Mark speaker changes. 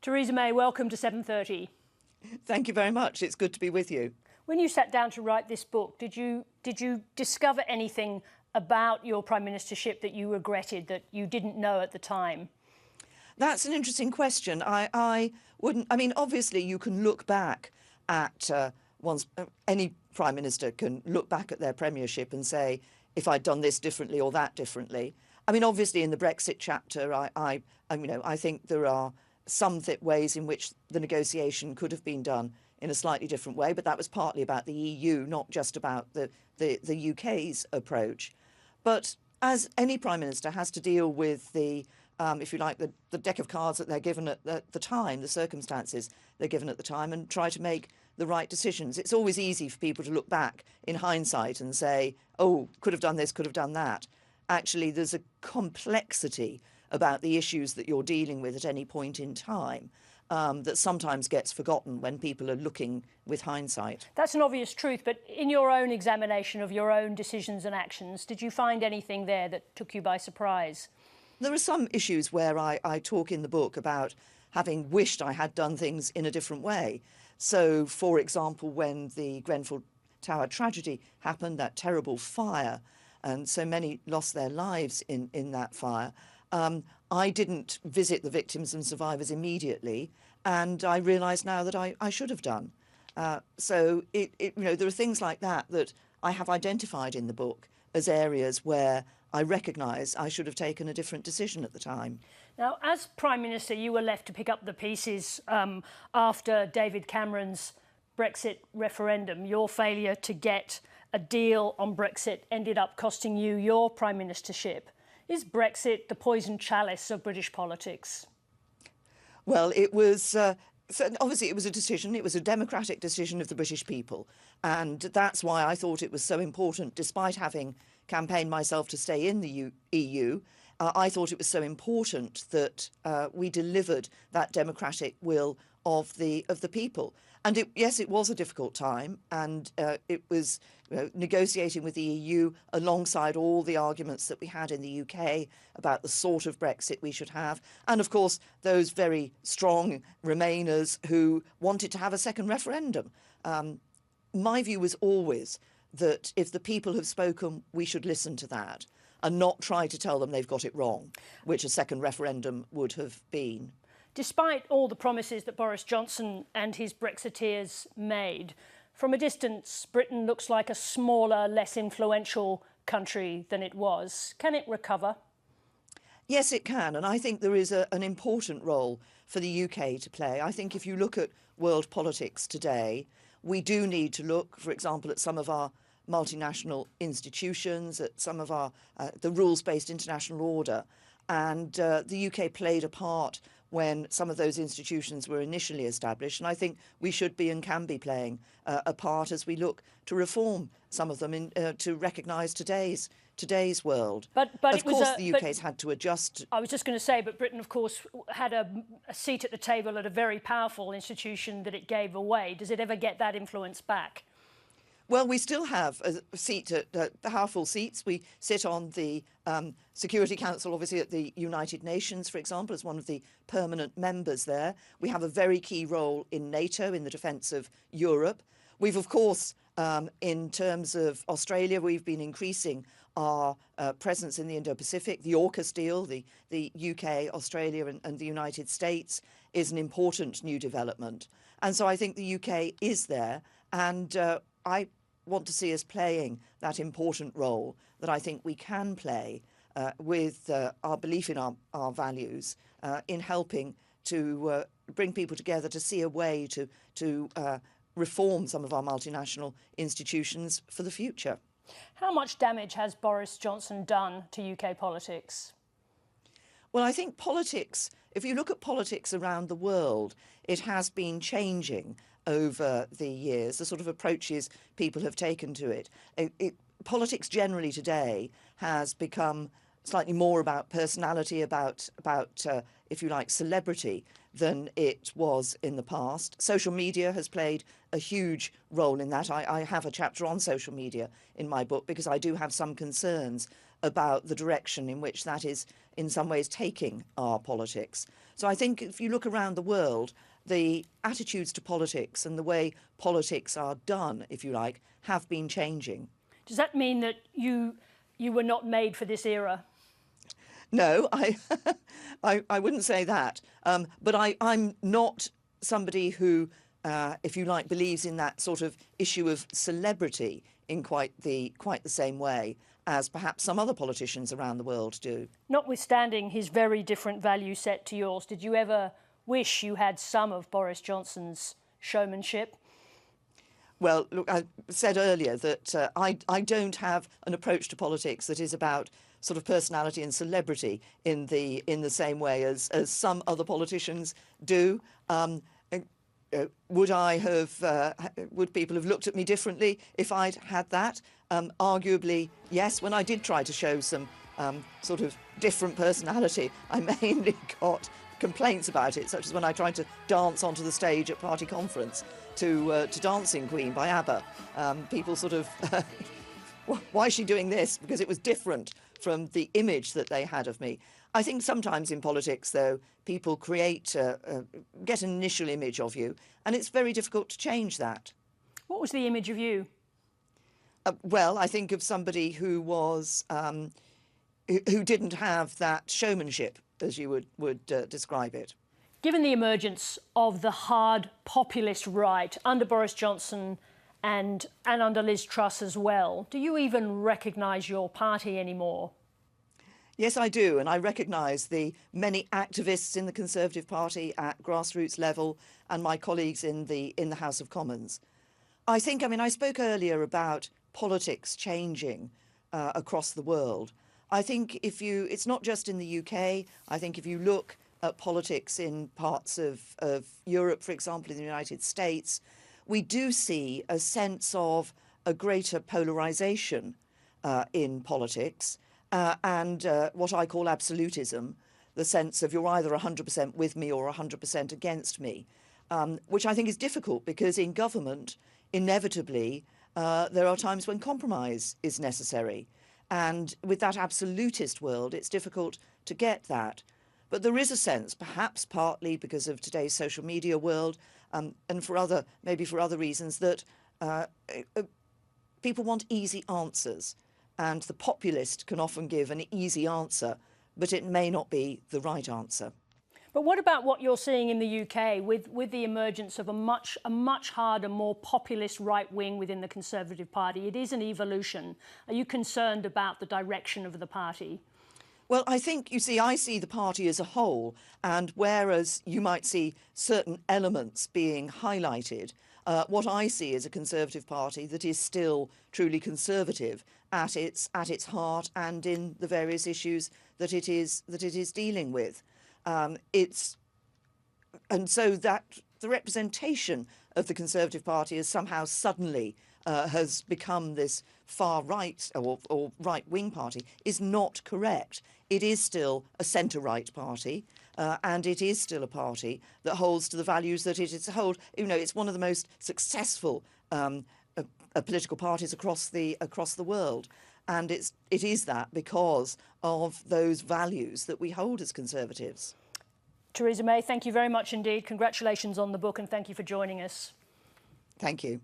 Speaker 1: Theresa May, welcome to 7:30.
Speaker 2: Thank you very much. It's good to be with you.
Speaker 1: When you sat down to write this book, did you discover anything about your Prime Ministership that you regretted, that you didn't know at the time?
Speaker 2: That's an interesting question. I wouldn't. I mean, obviously, you can look back at any Prime Minister can look back at their premiership and say, if I'd done this differently or that differently. I mean, obviously, in the Brexit chapter, I think there are some ways in which the negotiation could have been done in a slightly different way, but that was partly about the EU, not just about the UK's approach. But as any Prime Minister has to deal with the, if you like, the deck of cards that they're given at the time, the circumstances they're given at the time, and try to make the right decisions. It's always easy for people to look back in hindsight and say, oh, could have done this, could have done that. Actually, there's a complexity about the issues that you're dealing with at any point in time that sometimes gets forgotten when people are looking with hindsight.
Speaker 1: That's an obvious truth, but in your own examination of your own decisions and actions, did you find anything there that took you by surprise?
Speaker 2: There are some issues where I talk in the book about having wished I had done things in a different way. So, for example, when the Grenfell Tower tragedy happened, that terrible fire, and so many lost their lives in that fire, I didn't visit the victims and survivors immediately, and I realise now that I should have done. So there are things like that I have identified in the book as areas where I recognise I should have taken a different decision at the time.
Speaker 1: Now, as Prime Minister, you were left to pick up the pieces after David Cameron's Brexit referendum. Your failure to get a deal on Brexit ended up costing you your Prime Ministership. Is Brexit the poison chalice of British politics?
Speaker 2: Well, it was so obviously it was a decision. It was a democratic decision of the British people, and that's why I thought it was so important. Despite having campaigned myself to stay in the EU, I thought it was so important that we delivered that democratic will of the people. And yes, it was a difficult time, and it was negotiating with the EU alongside all the arguments that we had in the UK about the sort of Brexit we should have, and of course those very strong Remainers who wanted to have a second referendum. My view was always that if the people have spoken, we should listen to that and not try to tell them they've got it wrong, which a second referendum would have been.
Speaker 1: Despite all the promises that Boris Johnson and his Brexiteers made, from a distance, Britain looks like a smaller, less influential country than it was. Can it recover?
Speaker 2: Yes, it can, and I think there is an important role for the UK to play. I think if you look at world politics today, we do need to look, for example, at some of our multinational institutions, at some of our the rules-based international order, and the UK played a part when some of those institutions were initially established, and I think we should be and can be playing a part as we look to reform some of them to recognise today's world.
Speaker 1: But
Speaker 2: of course, the UK's had to adjust.
Speaker 1: I was just going to say, but Britain, of course, had a seat at the table at a very powerful institution that it gave away. Does it ever get that influence back?
Speaker 2: Well, we still have a seat at powerful seats. We sit on the Security Council, obviously at the United Nations, for example, as one of the permanent members there. We have a very key role in NATO, in the defence of Europe. We've, of course, in terms of Australia, we've been increasing our presence in the Indo-Pacific. The AUKUS deal, the UK, Australia and the United States is an important new development. And so I think the UK is there, and I want to see us playing that important role that I think we can play with our belief in our values in helping to bring people together to see a way to reform some of our multinational institutions for the future.
Speaker 1: How much damage has Boris Johnson done to UK politics?
Speaker 2: Well, I think politics, if you look at politics around the world, it has been changing over the years, the sort of approaches people have taken to it. Politics generally today has become slightly more about personality, about if you like, celebrity than it was in the past. Social media has played a huge role in that. I have a chapter on social media in my book because I do have some concerns about the direction in which that is in some ways taking our politics. So I think if you look around the world, the attitudes to politics and the way politics are done, if you like, have been changing.
Speaker 1: Does that mean that you were not made for this era?
Speaker 2: No, I wouldn't say that. But I'm not somebody who, if you like, believes in that sort of issue of celebrity in quite the same way as perhaps some other politicians around the world do.
Speaker 1: Notwithstanding his very different value set to yours, did you ever wish you had some of Boris Johnson's showmanship?
Speaker 2: Well, look, I said earlier that I don't have an approach to politics that is about sort of personality and celebrity in the same way as some other politicians do. Would people have looked at me differently if I'd had that? Arguably, yes. When I did try to show some sort of different personality, I mainly got complaints about it, such as when I tried to dance onto the stage at party conference to Dancing Queen by ABBA. People sort of, why is she doing this? Because it was different from the image that they had of me. I think sometimes in politics, though, people get an initial image of you, and it's very difficult to change that.
Speaker 1: What was the image of you?
Speaker 2: Well, I think of somebody who was who didn't have that showmanship, as you would describe it.
Speaker 1: Given the emergence of the hard populist right under Boris Johnson and under Liz Truss as well, do you even recognise your party anymore?
Speaker 2: Yes, I do, and I recognise the many activists in the Conservative Party at grassroots level and my colleagues in the House of Commons. I spoke earlier about politics changing across the world. I think it's not just in the UK. I think if you look at politics in parts of Europe, for example, in the United States, we do see a sense of a greater polarisation in politics. And what I call absolutism, the sense of you're either 100% with me or 100% against me, which I think is difficult because in government, inevitably, there are times when compromise is necessary. And with that absolutist world, it's difficult to get that. But there is a sense, perhaps partly because of today's social media world, and maybe for other reasons, that people want easy answers. And the populist can often give an easy answer, but it may not be the right answer.
Speaker 1: But what about what you're seeing in the UK with the emergence of a much harder, more populist right wing within the Conservative Party? It is an evolution. Are you concerned about the direction of the party?
Speaker 2: Well, I think, I see the party as a whole, and whereas you might see certain elements being highlighted, what I see is a Conservative Party that is still truly conservative at its heart and in the various issues that it is dealing with. And so that the representation of the Conservative Party has somehow suddenly has become this far right or right wing party is not correct. It is still a centre right party. And it is still a party that holds to the values that it is hold. It's one of the most successful political parties across the world, and it is that because of those values that we hold as Conservatives.
Speaker 1: Theresa May, thank you very much indeed. Congratulations on the book, and thank you for joining us.
Speaker 2: Thank you.